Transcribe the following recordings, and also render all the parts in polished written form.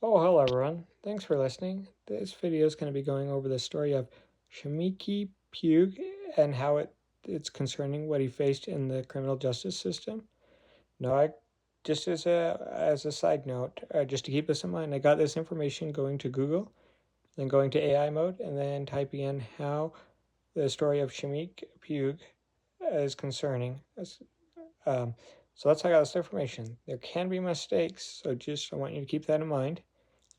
Oh, hello everyone. Thanks for listening. This video is going to be going over the story of Shamieke Pugh and how it's concerning what he faced in the criminal justice system. Now, just as a side note, just to keep this in mind, I got this information going to Google, then going to AI mode, and then typing in how the story of Shamieke Pugh is concerning. Um, so that's how I got this information. There can be mistakes, so I want you to keep that in mind.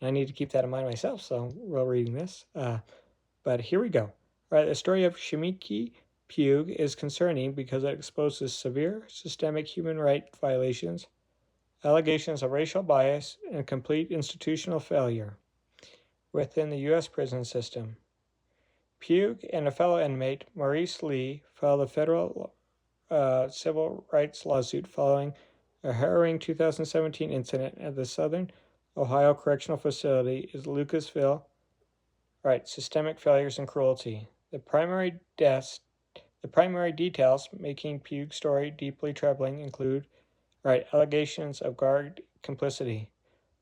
I need to keep that in mind myself, so while reading this. But here we go. All right, the story of Shamieke Pugh is concerning because it exposes severe systemic human rights violations, allegations of racial bias, and complete institutional failure within the U.S. prison system. Pugh and a fellow inmate, Maurice Lee, filed a federal civil rights lawsuit following a harrowing 2017 incident at the Southern Ohio Correctional Facility in Lucasville. Right, systemic failures and cruelty. The primary details making Pugh's story deeply troubling include allegations of guard complicity.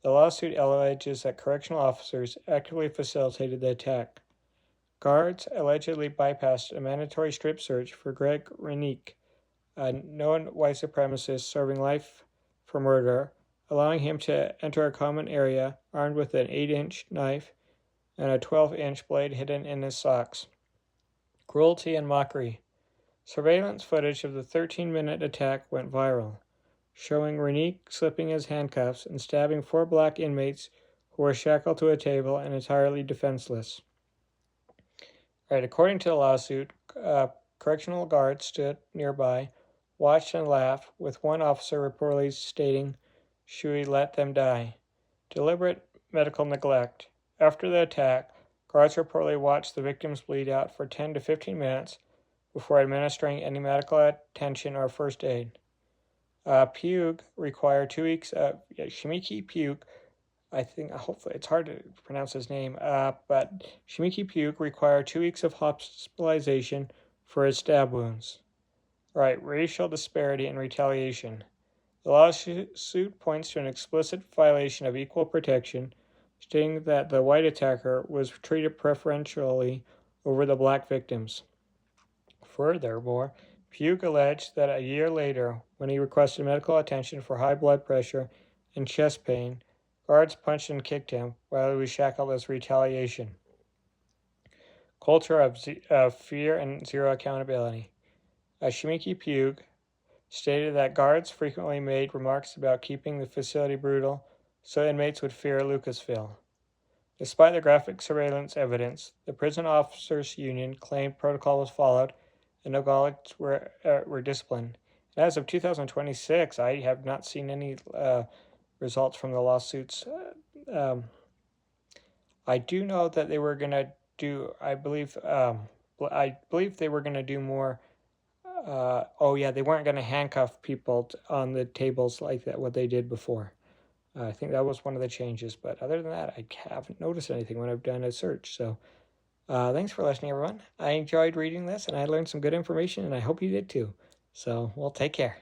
The lawsuit alleges that correctional officers actively facilitated the attack. Guards allegedly bypassed a mandatory strip search for Greg Renique, a known white supremacist serving life for murder, allowing him to enter a common area armed with an 8-inch knife and a 12-inch blade hidden in his socks. Cruelty and mockery. Surveillance footage of the 13-minute attack went viral, showing Renique slipping his handcuffs and stabbing 4 black inmates who were shackled to a table and entirely defenseless. According to the lawsuit, correctional guards stood nearby, watched and laughed, with one officer reportedly stating, "Should we let them die?" Deliberate medical neglect. After the attack, guards reportedly watched the victims bleed out for 10 to 15 minutes before administering any medical attention or first aid. Pugh required 2 weeks of Shamieke Pugh. Hopefully, it's hard to pronounce his name, but Shamieke Pugh required 2 weeks of hospitalization for his stab wounds. Racial disparity and retaliation. The lawsuit points to an explicit violation of equal protection, stating that the white attacker was treated preferentially over the black victims. Furthermore, Pugh alleged that a year later, when he requested medical attention for high blood pressure and chest pain, guards punched and kicked him while he was shackled as retaliation. Culture of fear and zero accountability. Shamieke Pugh stated that guards frequently made remarks about keeping the facility brutal so inmates would fear Lucasville. Despite the graphic surveillance evidence, the prison officers' union claimed protocol was followed and no guards were disciplined. And as of 2026, I have not seen any results from the lawsuits. I do know that they were going to do, I believe they were going to do more. They weren't going to handcuff people on the tables like that, what they did before. I think that was one of the changes, but other than that, I haven't noticed anything when I've done a search. So thanks for listening, everyone. I enjoyed reading this, and I learned some good information, and I hope you did too. So, well, take care.